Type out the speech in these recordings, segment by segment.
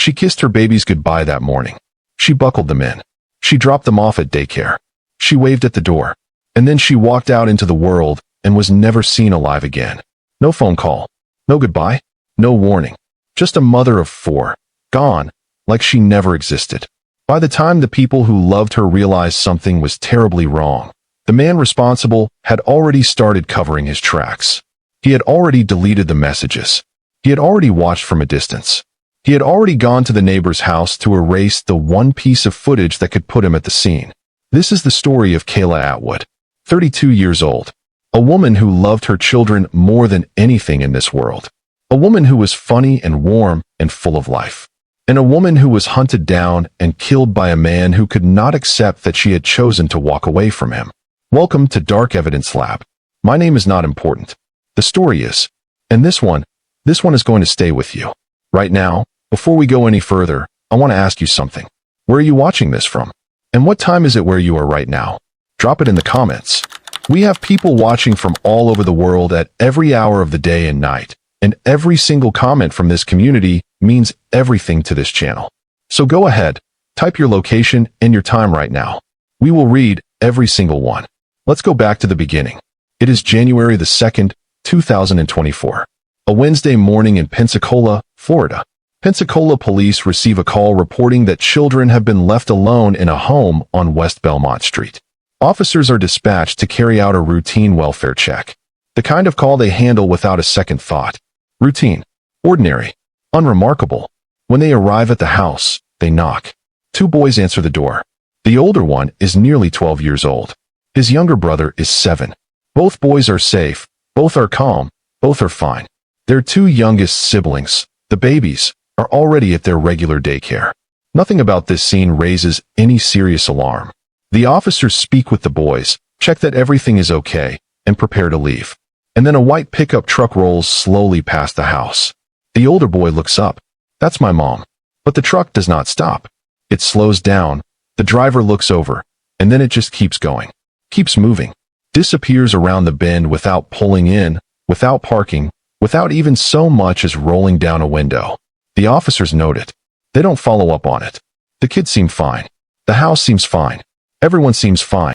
She kissed her babies goodbye that morning. She buckled them in. She dropped them off at daycare. She waved at the door. And then she walked out into the world and was never seen alive again. No phone call. No goodbye. No warning. Just a mother of 4. Gone, like she never existed. By the time the people who loved her realized something was terribly wrong, the man responsible had already started covering his tracks. He had already deleted the messages. He had already watched from a distance. He had already gone to the neighbor's house to erase the one piece of footage that could put him at the scene. This is the story of Kayla Atwood, 32 years old. A woman who loved her children more than anything in this world. A woman who was funny and warm and full of life. And a woman who was hunted down and killed by a man who could not accept that she had chosen to walk away from him. Welcome to Dark Evidence Lab. My name is not important. The story is. And this one is going to stay with you. Right now, before we go any further, I want to ask you something. Where are you watching this from? And what time is it where you are right now? Drop it in the comments. We have people watching from all over the world at every hour of the day and night, and every single comment from this community means everything to this channel. So go ahead, type your location and your time right now. We will read every single one. Let's go back to the beginning. It is January the 2nd, 2024. A Wednesday morning in Pensacola, Florida. Pensacola police receive a call reporting that children have been left alone in a home on West Belmont Street. Officers are dispatched to carry out a routine welfare check. The kind of call they handle without a second thought. Routine. Ordinary. Unremarkable. When they arrive at the house, they knock. 2 boys answer the door. The older one is nearly 12 years old. His younger brother is 7. Both boys are safe. Both are calm. Both are fine. Their 2 youngest siblings, the babies, are already at their regular daycare. Nothing about this scene raises any serious alarm. The officers speak with the boys, check that everything is okay, and prepare to leave. And then a white pickup truck rolls slowly past the house. The older boy looks up. That's my mom. But the truck does not stop. It slows down. The driver looks over, and then it just keeps going. Keeps moving. Disappears around the bend without pulling in, without parking, without even so much as rolling down a window. The officers note it. They don't follow up on it. The kids seem fine. The house seems fine. Everyone seems fine.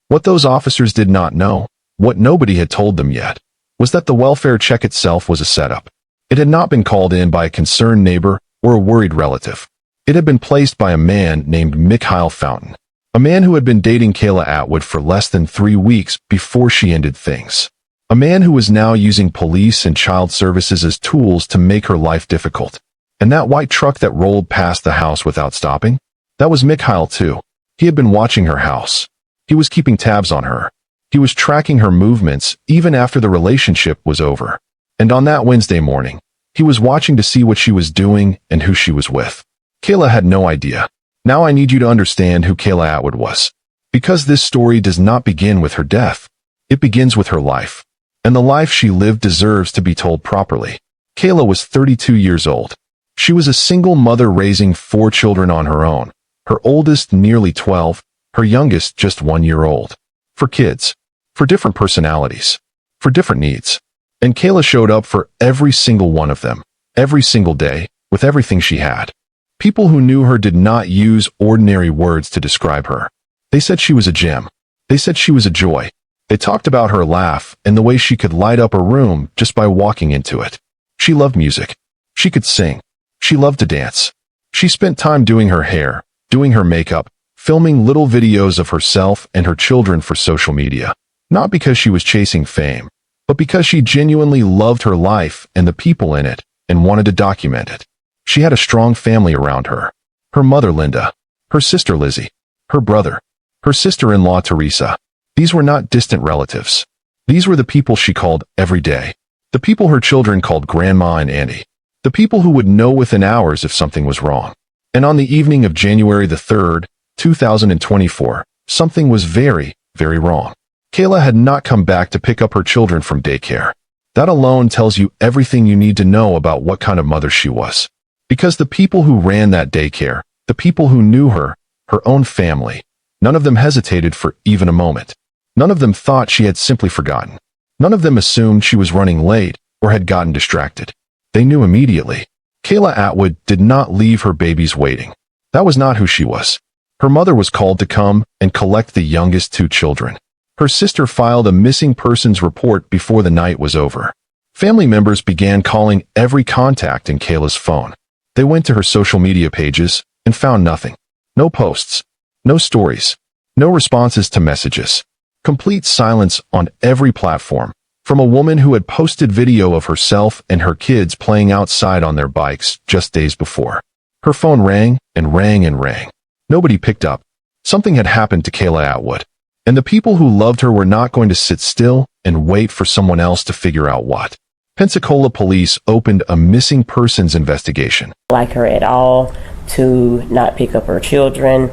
What those officers did not know, what nobody had told them yet, was that the welfare check itself was a setup. It had not been called in by a concerned neighbor or a worried relative. It had been placed by a man named Mikhail Fountain, a man who had been dating Kayla Atwood for less than 3 weeks before she ended things. A man who was now using police and child services as tools to make her life difficult. And that white truck that rolled past the house without stopping? That was Mikhail too. He had been watching her house. He was keeping tabs on her. He was tracking her movements even after the relationship was over. And on that Wednesday morning, he was watching to see what she was doing and who she was with. Kayla had no idea. Now I need you to understand who Kayla Atwood was. Because this story does not begin with her death. It begins with her life. And the life she lived deserves to be told properly. Kayla was 32 years old. She was a single mother raising 4 children on her own. Her oldest nearly 12, her youngest just 1 year old. 4 kids. For different personalities. For different needs. And Kayla showed up for every single one of them. Every single day, with everything she had. People who knew her did not use ordinary words to describe her. They said she was a gem. They said she was a joy. They talked about her laugh and the way she could light up a room just by walking into it. She loved music. She could sing. She loved to dance. She spent time doing her hair, doing her makeup, filming little videos of herself and her children for social media. Not because she was chasing fame, but because she genuinely loved her life and the people in it and wanted to document it. She had a strong family around her. Her mother, Linda. Her sister, Lizzie. Her brother. Her sister-in-law, Teresa. These were not distant relatives. These were the people she called every day. The people her children called Grandma and Auntie. The people who would know within hours if something was wrong. And on the evening of January the 3rd, 2024, something was very, very wrong. Kayla had not come back to pick up her children from daycare. That alone tells you everything you need to know about what kind of mother she was. Because the people who ran that daycare, the people who knew her, her own family, none of them hesitated for even a moment. None of them thought she had simply forgotten. None of them assumed she was running late or had gotten distracted. They knew immediately. Kayla Atwood did not leave her babies waiting. That was not who she was. Her mother was called to come and collect the youngest two children. Her sister filed a missing persons report before the night was over. Family members began calling every contact in Kayla's phone. They went to her social media pages and found nothing. No posts, no stories, no responses to messages. Complete silence on every platform, from a woman who had posted video of herself and her kids playing outside on their bikes just days before. Her phone rang and rang and rang. Nobody picked up. Something had happened to Kayla Atwood, and the people who loved her were not going to sit still and wait for someone else to figure out what. Pensacola police opened a missing persons investigation. Like her at all, to not pick up her children,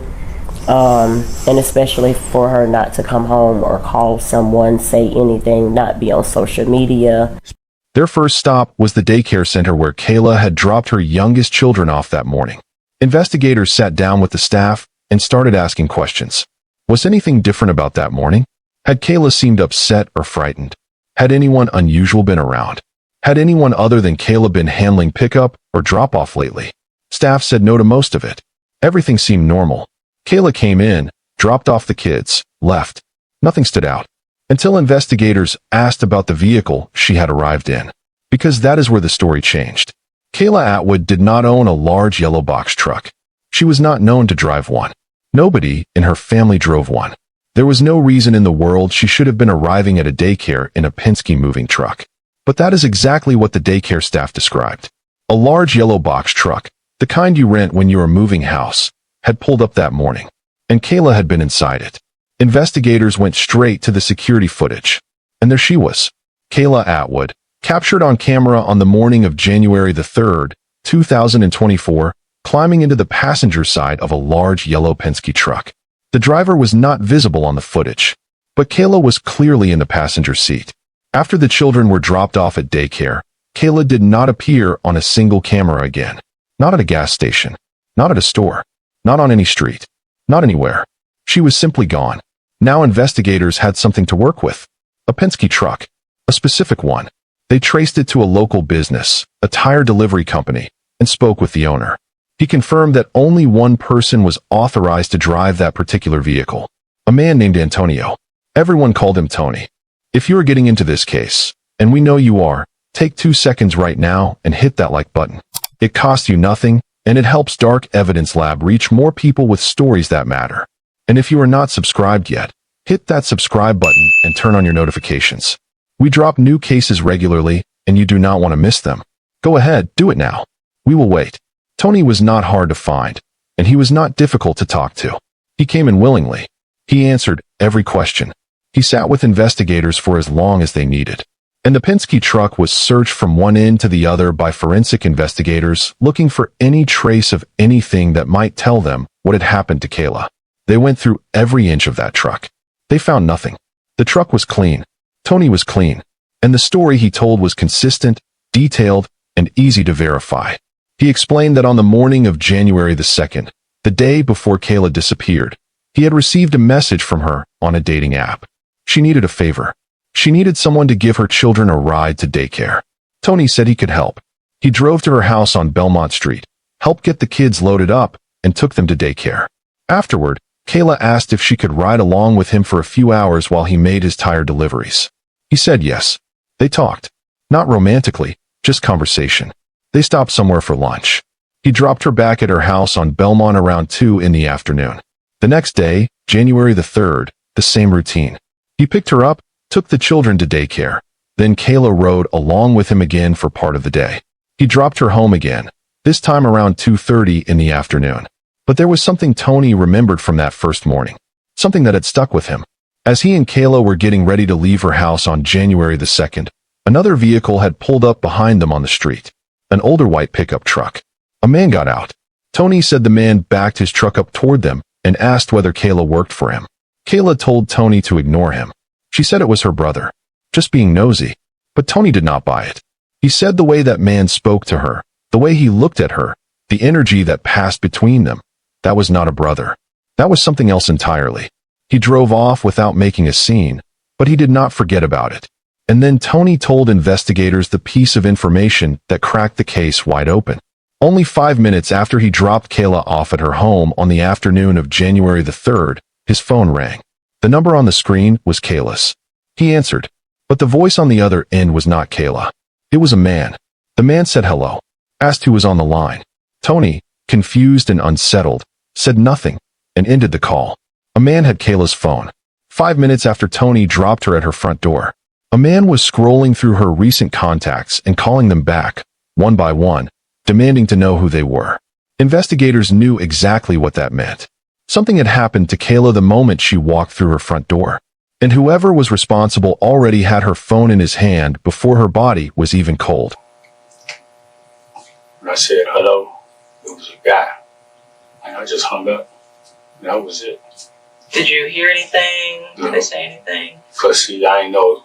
and especially for her not to come home or call someone, say anything, not be on social media. Their first stop was the daycare center where Kayla had dropped her youngest children off that morning. Investigators sat down with the staff and started asking questions. Was anything different about that morning? Had Kayla seemed upset or frightened? Had anyone unusual been around? Had anyone other than Kayla been handling pickup or drop-off lately? Staff said no to most of it. Everything seemed normal. Kayla came in, dropped off the kids, left. Nothing stood out. Until investigators asked about the vehicle she had arrived in. Because that is where the story changed. Kayla Atwood did not own a large yellow box truck. She was not known to drive one. Nobody in her family drove one. There was no reason in the world she should have been arriving at a daycare in a Penske moving truck. But that is exactly what the daycare staff described. A large yellow box truck, the kind you rent when you are moving house, had pulled up that morning, and Kayla had been inside it. Investigators went straight to the security footage, and there she was, Kayla Atwood, captured on camera on the morning of January the 3rd, 2024, climbing into the passenger side of a large yellow Penske truck. The driver was not visible on the footage, but Kayla was clearly in the passenger seat. After the children were dropped off at daycare, Kayla did not appear on a single camera again. Not at a gas station. Not at a store. Not on any street. Not anywhere. She was simply gone. Now investigators had something to work with. A Penske truck. A specific one. They traced it to a local business, a tire delivery company, and spoke with the owner. He confirmed that only one person was authorized to drive that particular vehicle. A man named Antonio. Everyone called him Tony. If you are getting into this case, and we know you are, take 2 seconds right now and hit that like button. It costs you nothing, and it helps Dark Evidence Lab reach more people with stories that matter. And if you are not subscribed yet, hit that subscribe button and turn on your notifications. We drop new cases regularly, and you do not want to miss them. Go ahead, do it now. We will wait. Tony was not hard to find, and he was not difficult to talk to. He came in willingly. He answered every question. He sat with investigators for as long as they needed. And the Penske truck was searched from one end to the other by forensic investigators looking for any trace of anything that might tell them what had happened to Kayla. They went through every inch of that truck. They found nothing. The truck was clean. Tony was clean. And the story he told was consistent, detailed, and easy to verify. He explained that on the morning of January the 2nd, the day before Kayla disappeared, he had received a message from her on a dating app. She needed a favor. She needed someone to give her children a ride to daycare. Tony said he could help. He drove to her house on Belmont Street, helped get the kids loaded up, and took them to daycare. Afterward, Kayla asked if she could ride along with him for a few hours while he made his tire deliveries. He said yes. They talked. Not romantically, just conversation. They stopped somewhere for lunch. He dropped her back at her house on Belmont around 2 in the afternoon. The next day, January the 3rd, the same routine. He picked her up, took the children to daycare. Then Kayla rode along with him again for part of the day. He dropped her home again, this time around 2:30 in the afternoon. But there was something Tony remembered from that first morning. Something that had stuck with him. As he and Kayla were getting ready to leave her house on January the 2nd, another vehicle had pulled up behind them on the street. An older white pickup truck. A man got out. Tony said the man backed his truck up toward them and asked whether Kayla worked for him. Kayla told Tony to ignore him. She said it was her brother, just being nosy. But Tony did not buy it. He said the way that man spoke to her, the way he looked at her, the energy that passed between them, that was not a brother. That was something else entirely. He drove off without making a scene, but he did not forget about it. And then Tony told investigators the piece of information that cracked the case wide open. Only 5 minutes after he dropped Kayla off at her home on the afternoon of January the 3rd, his phone rang. The number on the screen was Kayla's. He answered, but the voice on the other end was not Kayla. It was a man. The man said hello, asked who was on the line. Tony, confused and unsettled, said nothing, and ended the call. A man had Kayla's phone. 5 minutes after Tony dropped her at her front door, a man was scrolling through her recent contacts and calling them back, one by one, demanding to know who they were. Investigators knew exactly what that meant. Something had happened to Kayla the moment she walked through her front door, and whoever was responsible already had her phone in his hand before her body was even cold. When I said hello, it was a guy, and I just hung up, and that was it. Did you hear anything? Did they say anything? Because see, I ain't know,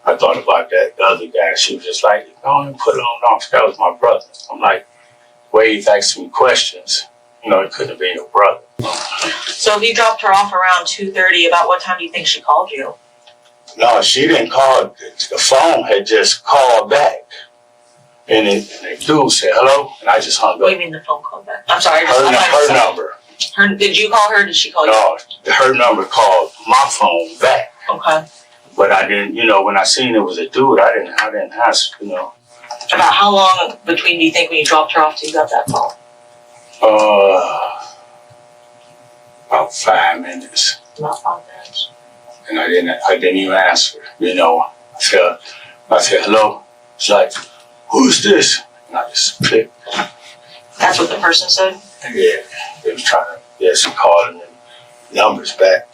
I thought about that, the other guy. She was just like, go and put it on off. That was my brother. I'm like, the way he's asking me questions, it couldn't have been your brother. So if you dropped her off around 2:30, about what time do you think she called you? No, she didn't call. The phone had just called back. And the dude said hello, and I just hung up. What do you mean the phone called back? I'm sorry. Her number. Did you call her or did she call you? No, her number called my phone back. Okay. But I didn't, when I seen it was a dude, I didn't ask, About how long between do you think when you dropped her off till you got that call? About 5 minutes. About 5 minutes. And I didn't even answer, I said hello. It's like, who's this? And I just clicked. That's what the person said? Yeah, they was trying to, she called and numbers back.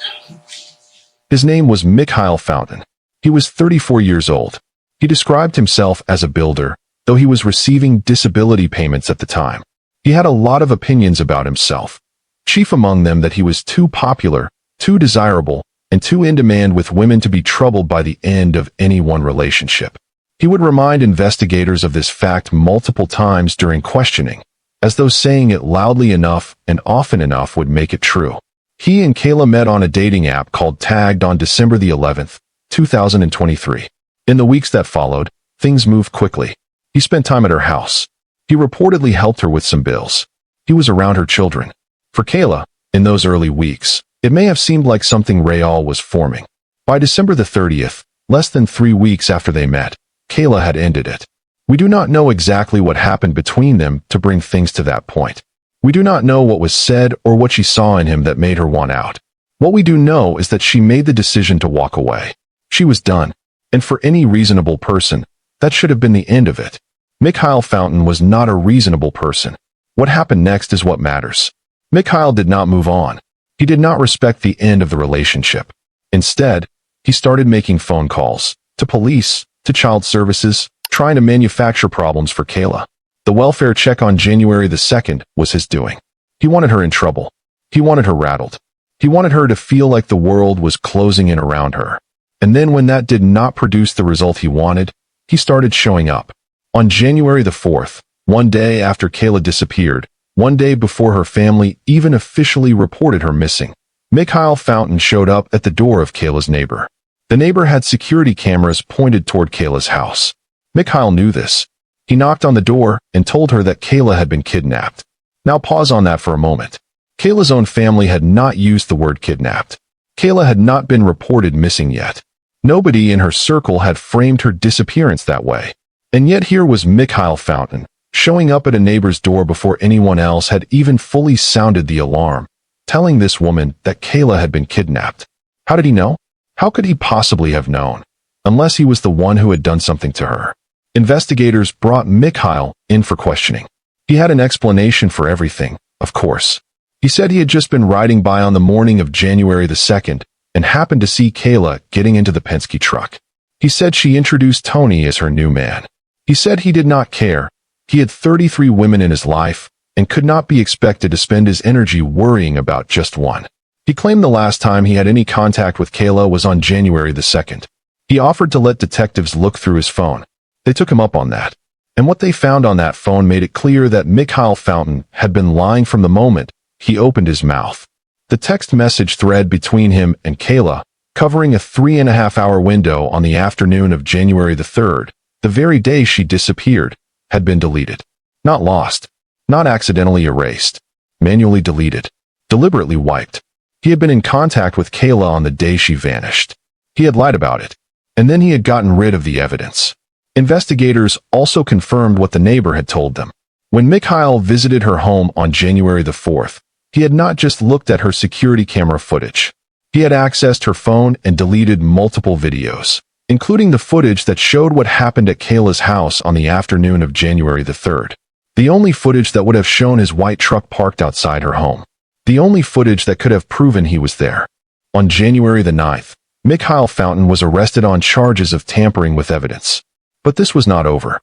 His name was Mikhail Fountain. He was 34 years old. He described himself as a builder, though he was receiving disability payments at the time. He had a lot of opinions about himself, chief among them that he was too popular, too desirable, and too in demand with women to be troubled by the end of any one relationship. He would remind investigators of this fact multiple times during questioning, as though saying it loudly enough and often enough would make it true. He and Kayla met on a dating app called Tagged on December the 11th, 2023. In the weeks that followed, things moved quickly. He spent time at her house. He reportedly helped her with some bills. He was around her children. For Kayla, in those early weeks, it may have seemed like something real was forming. By December the 30th, less than 3 weeks after they met, Kayla had ended it. We do not know exactly what happened between them to bring things to that point. We do not know what was said or what she saw in him that made her want out. What we do know is that she made the decision to walk away. She was done. And for any reasonable person, that should have been the end of it. Mikhail Fountain was not a reasonable person. What happened next is what matters. Mikhail did not move on. He did not respect the end of the relationship. Instead, he started making phone calls to police, to child services, trying to manufacture problems for Kayla. The welfare check on January the 2nd was his doing. He wanted her in trouble. He wanted her rattled. He wanted her to feel like the world was closing in around her. And then when that did not produce the result he wanted, he started showing up. On January the 4th, one day after Kayla disappeared, one day before her family even officially reported her missing, Mikhail Fountain showed up at the door of Kayla's neighbor. The neighbor had security cameras pointed toward Kayla's house. Mikhail knew this. He knocked on the door and told her that Kayla had been kidnapped. Now pause on that for a moment. Kayla's own family had not used the word kidnapped. Kayla had not been reported missing yet. Nobody in her circle had framed her disappearance that way. And yet here was Mikhail Fountain, showing up at a neighbor's door before anyone else had even fully sounded the alarm, telling this woman that Kayla had been kidnapped. How did he know? How could he possibly have known? Unless he was the one who had done something to her. Investigators brought Mikhail in for questioning. He had an explanation for everything, of course. He said he had just been riding by on the morning of January the 2nd and happened to see Kayla getting into the Penske truck. He said she introduced Tony as her new man. He said he did not care. He had 33 women in his life and could not be expected to spend his energy worrying about just one. He claimed the last time he had any contact with Kayla was on January the 2nd. He offered to let detectives look through his phone. They took him up on that. And what they found on that phone made it clear that Mikhail Fountain had been lying from the moment he opened his mouth. The text message thread between him and Kayla, covering a 3.5-hour window on the afternoon of January the 3rd, the very day she disappeared, had been deleted. Not lost. Not accidentally erased. Manually deleted. Deliberately wiped. He had been in contact with Kayla on the day she vanished. He had lied about it. And then he had gotten rid of the evidence. Investigators also confirmed what the neighbor had told them. When Mikhail visited her home on January the 4th, he had not just looked at her security camera footage. He had accessed her phone and deleted multiple videos, including the footage that showed what happened at Kayla's house on the afternoon of January the 3rd. The only footage that would have shown his white truck parked outside her home. The only footage that could have proven he was there. On January the 9th, Mikhail Fountain was arrested on charges of tampering with evidence. But this was not over.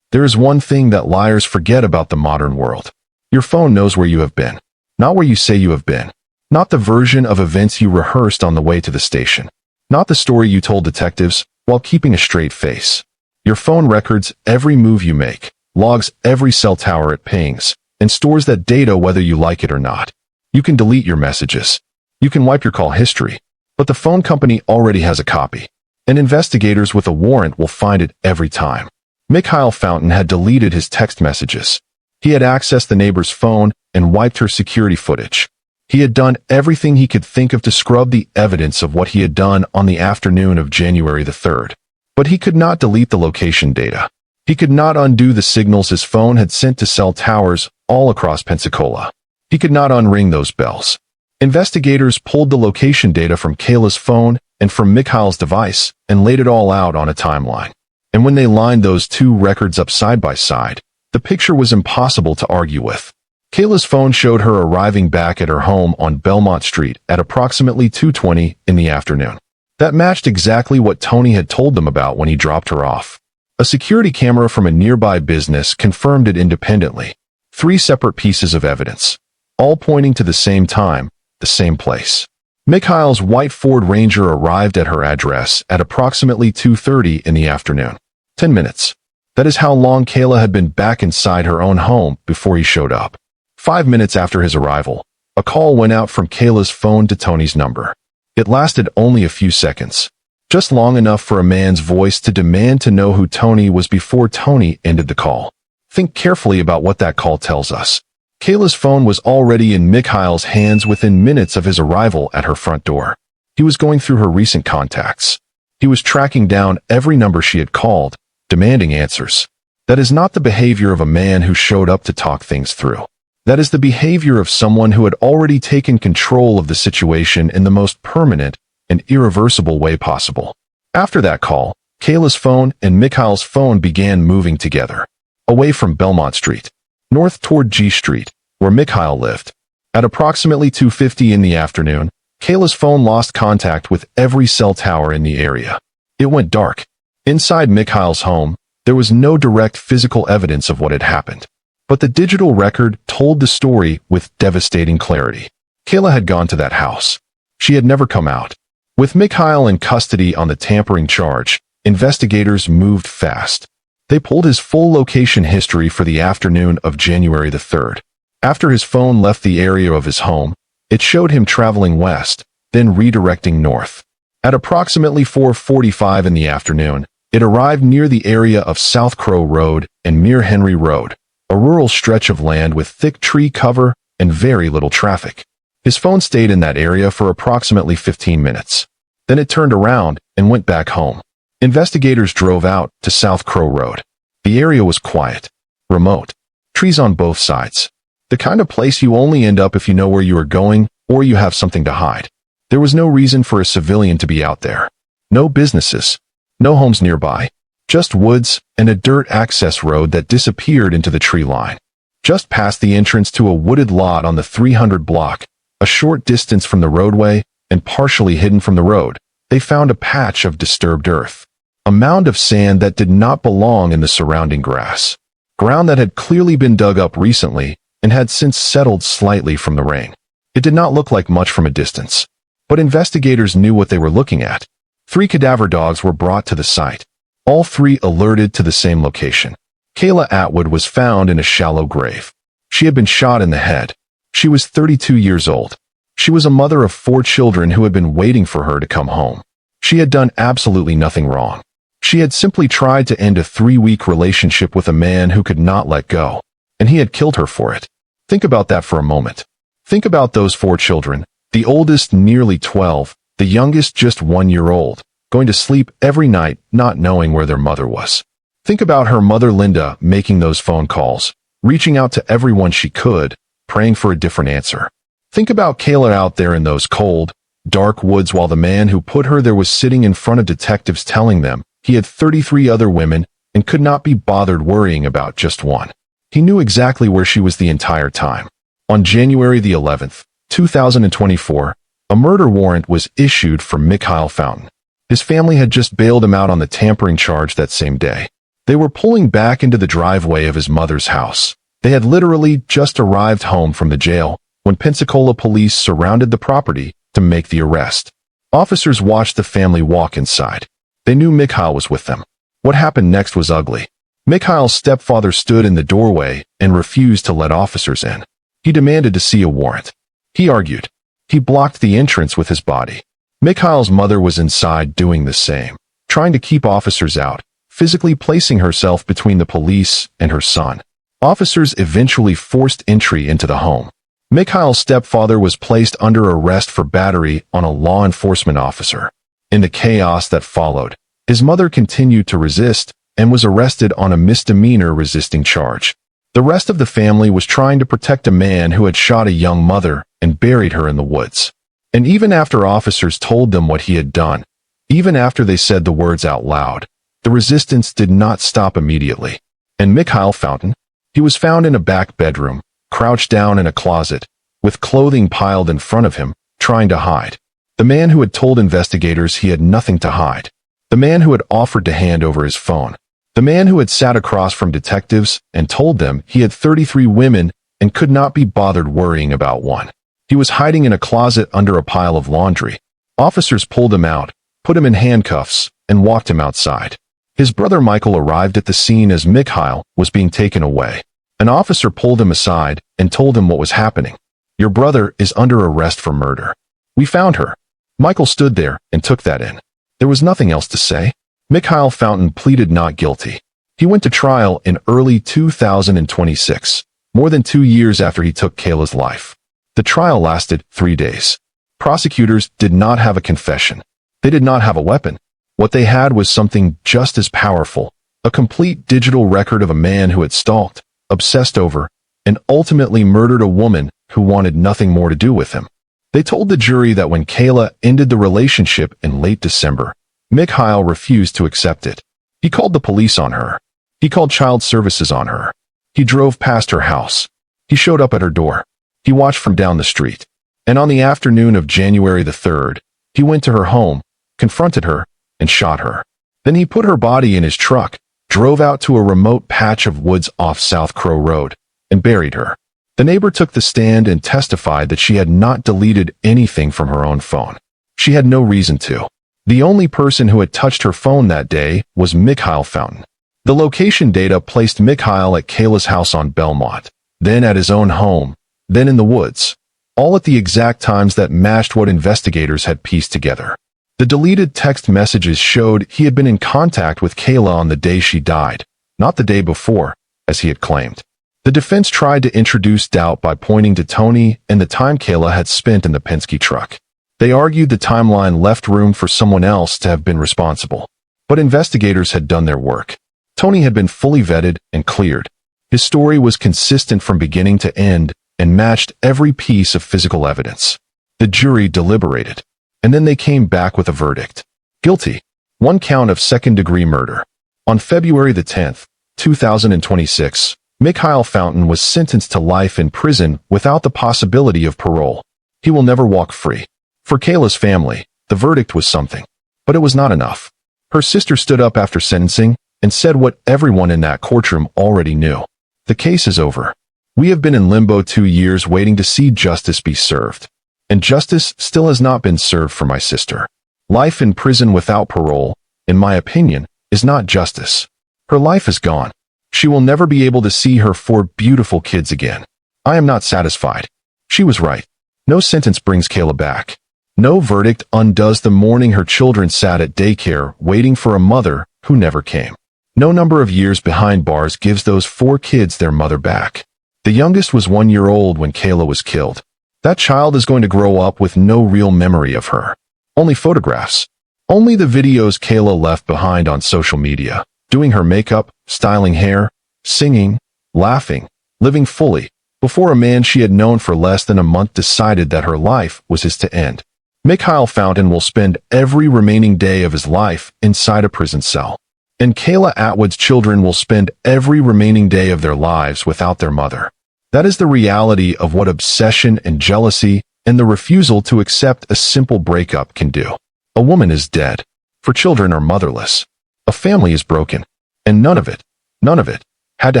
There is one thing that liars forget about the modern world. Your phone knows where you have been. Not where you say you have been. Not the version of events you rehearsed on the way to the station. Not the story you told detectives while keeping a straight face. Your phone records every move you make, logs every cell tower it pings, and stores that data whether you like it or not. You can delete your messages. You can wipe your call history. But the phone company already has a copy. And investigators with a warrant will find it every time. Mikhail Fountain had deleted his text messages. He had accessed the neighbor's phone and wiped her security footage. He had done everything he could think of to scrub the evidence of what he had done on the afternoon of January the 3rd. But he could not delete the location data. He could not undo the signals his phone had sent to cell towers all across Pensacola. He could not unring those bells. Investigators pulled the location data from Kayla's phone and from Mikhail's device and laid it all out on a timeline. And when they lined those two records up side by side, the picture was impossible to argue with. Kayla's phone showed her arriving back at her home on Belmont Street at approximately 2:20 in the afternoon. That matched exactly what Tony had told them about when he dropped her off. A security camera from a nearby business confirmed it independently. 3 separate pieces of evidence, all pointing to the same time, the same place. Mikhail's white Ford Ranger arrived at her address at approximately 2:30 in the afternoon. 10 minutes. That is how long Kayla had been back inside her own home before he showed up. 5 minutes after his arrival, a call went out from Kayla's phone to Tony's number. It lasted only a few seconds, just long enough for a man's voice to demand to know who Tony was before Tony ended the call. Think carefully about what that call tells us. Kayla's phone was already in Mikhail's hands within minutes of his arrival at her front door. He was going through her recent contacts. He was tracking down every number she had called, demanding answers. That is not the behavior of a man who showed up to talk things through. That is the behavior of someone who had already taken control of the situation in the most permanent and irreversible way possible. After that call, Kayla's phone and Mikhail's phone began moving together, away from Belmont Street, north toward G Street, where Mikhail lived. At approximately 2:50 in the afternoon, Kayla's phone lost contact with every cell tower in the area. It went dark. Inside Mikhail's home, there was no direct physical evidence of what had happened. But the digital record told the story with devastating clarity. Kayla had gone to that house. She had never come out. With Mikhail in custody on the tampering charge, investigators moved fast. They pulled his full location history for the afternoon of January the 3rd. After his phone left the area of his home, it showed him traveling west, then redirecting north. At approximately 4:45 in the afternoon, it arrived near the area of South Crow Road and Mere Henry Road, a rural stretch of land with thick tree cover and very little traffic. His phone stayed in that area for approximately 15 minutes. Then it turned around and went back home. Investigators drove out to South Crow Road. The area was quiet, remote, trees on both sides. The kind of place you only end up if you know where you are going or you have something to hide. There was no reason for a civilian to be out there. No businesses, no homes nearby, just woods and a dirt access road that disappeared into the tree line. Just past the entrance to a wooded lot on the 300 block, a short distance from the roadway and partially hidden from the road, they found a patch of disturbed earth. A mound of sand that did not belong in the surrounding grass. Ground that had clearly been dug up recently and had since settled slightly from the rain. It did not look like much from a distance, but investigators knew what they were looking at. 3 cadaver dogs were brought to the site. All 3 alerted to the same location. Kayla Atwood was found in a shallow grave. She had been shot in the head. She was 32 years old. She was a mother of 4 children who had been waiting for her to come home. She had done absolutely nothing wrong. She had simply tried to end a 3-week relationship with a man who could not let go. and he had killed her for it. Think about that for a moment. Think about those 4 children, the oldest nearly 12, the youngest just 1 year old, going to sleep every night not knowing where their mother was. Think about her mother Linda making those phone calls, reaching out to everyone she could, praying for a different answer. Think about Kayla out there in those cold, dark woods while the man who put her there was sitting in front of detectives telling them he had 33 other women and could not be bothered worrying about just one. He knew exactly where she was the entire time. On January the 11th, 2024, a murder warrant was issued for Mikhail Fountain. His family had just bailed him out on the tampering charge that same day. They were pulling back into the driveway of his mother's house. They had literally just arrived home from the jail when Pensacola police surrounded the property to make the arrest. Officers watched the family walk inside. They knew Mikhail was with them. What happened next was ugly. Mikhail's stepfather stood in the doorway and refused to let officers in. He demanded to see a warrant. He argued. He blocked the entrance with his body. Mikhail's mother was inside doing the same, trying to keep officers out, physically placing herself between the police and her son. Officers eventually forced entry into the home. Mikhail's stepfather was placed under arrest for battery on a law enforcement officer. In the chaos that followed, his mother continued to resist and was arrested on a misdemeanor resisting charge. The rest of the family was trying to protect a man who had shot a young mother and buried her in the woods. And even after officers told them what he had done, even after they said the words out loud, the resistance did not stop immediately. And Mikhail Fountain? He was found in a back bedroom, crouched down in a closet, with clothing piled in front of him, trying to hide. The man who had told investigators he had nothing to hide. The man who had offered to hand over his phone. The man who had sat across from detectives and told them he had 33 women and could not be bothered worrying about one. He was hiding in a closet under a pile of laundry. Officers pulled him out, put him in handcuffs, and walked him outside. His brother Michael arrived at the scene as Mikhail was being taken away. An officer pulled him aside and told him what was happening. "Your brother is under arrest for murder. We found her." Michael stood there and took that in. There was nothing else to say. Mikhail Fountain pleaded not guilty. He went to trial in early 2026, more than 2 years after he took Kayla's life. The trial lasted 3 days. Prosecutors did not have a confession. They did not have a weapon. What they had was something just as powerful, a complete digital record of a man who had stalked, obsessed over, and ultimately murdered a woman who wanted nothing more to do with him. They told the jury that when Kayla ended the relationship in late December, Mikhail refused to accept it. He called the police on her. He called child services on her. He drove past her house. He showed up at her door. He watched from down the street. And on the afternoon of January the 3rd, he went to her home, confronted her, and shot her. Then he put her body in his truck, drove out to a remote patch of woods off South Crow Road, and buried her. The neighbor took the stand and testified that she had not deleted anything from her own phone. She had no reason to. The only person who had touched her phone that day was Mikhail Fountain. The location data placed Mikhail at Kayla's house on Belmont, then at his own home, then in the woods, all at the exact times that matched what investigators had pieced together. The deleted text messages showed he had been in contact with Kayla on the day she died, not the day before, as he had claimed. The defense tried to introduce doubt by pointing to Tony and the time Kayla had spent in the Penske truck. They argued the timeline left room for someone else to have been responsible. But investigators had done their work. Tony had been fully vetted and cleared. His story was consistent from beginning to end and matched every piece of physical evidence. The jury deliberated, and then they came back with a verdict. Guilty. 1 count of second-degree murder. On February the 10th, 2026, Mikhail Fountain was sentenced to life in prison without the possibility of parole. He will never walk free. For Kayla's family, the verdict was something, but it was not enough. Her sister stood up after sentencing and said what everyone in that courtroom already knew. The case is over. We have been in limbo 2 years waiting to see justice be served. And justice still has not been served for my sister. Life in prison without parole, in my opinion, is not justice. Her life is gone. She will never be able to see her 4 beautiful kids again. I am not satisfied. She was right. No sentence brings Kayla back. No verdict undoes the morning her children sat at daycare waiting for a mother who never came. No number of years behind bars gives those 4 kids their mother back. The youngest was 1 year old when Kayla was killed. That child is going to grow up with no real memory of her. Only photographs. Only the videos Kayla left behind on social media, doing her makeup, styling hair, singing, laughing, living fully, before a man she had known for less than a month decided that her life was his to end. Mikhail Fountain will spend every remaining day of his life inside a prison cell. And Kayla Atwood's children will spend every remaining day of their lives without their mother. That is the reality of what obsession and jealousy and the refusal to accept a simple breakup can do. A woman is dead. For children are motherless. A family is broken. And none of it had to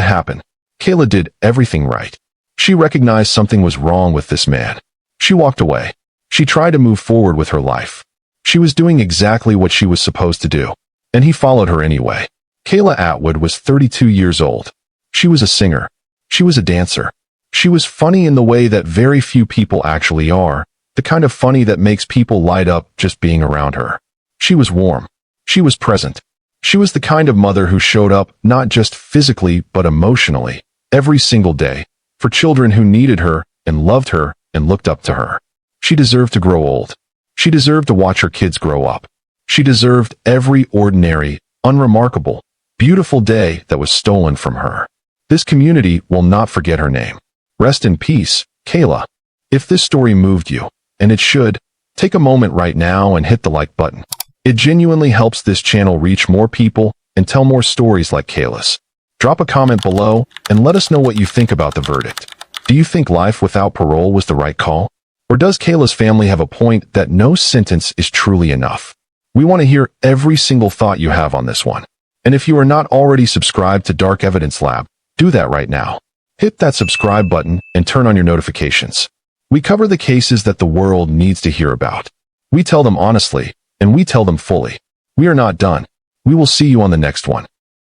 happen. Kayla did everything right. She recognized something was wrong with this man. She walked away. She tried to move forward with her life. She was doing exactly what she was supposed to do. And he followed her anyway. Kayla Atwood was 32 years old. She was a singer. She was a dancer. She was funny in the way that very few people actually are, the kind of funny that makes people light up just being around her. She was warm. She was present. She was the kind of mother who showed up not just physically but emotionally, every single day, for children who needed her and loved her and looked up to her. She deserved to grow old. She deserved to watch her kids grow up. She deserved every ordinary, unremarkable, beautiful day that was stolen from her. This community will not forget her name. Rest in peace, Kayla. If this story moved you, and it should, take a moment right now and hit the like button. It genuinely helps this channel reach more people and tell more stories like Kayla's. Drop a comment below and let us know what you think about the verdict. Do you think life without parole was the right call? Or does Kayla's family have a point that no sentence is truly enough? We want to hear every single thought you have on this one. And if you are not already subscribed to Dark Evidence Lab, do that right now. Hit that subscribe button and turn on your notifications. We cover the cases that the world needs to hear about. We tell them honestly, and we tell them fully. We are not done. We will see you on the next one.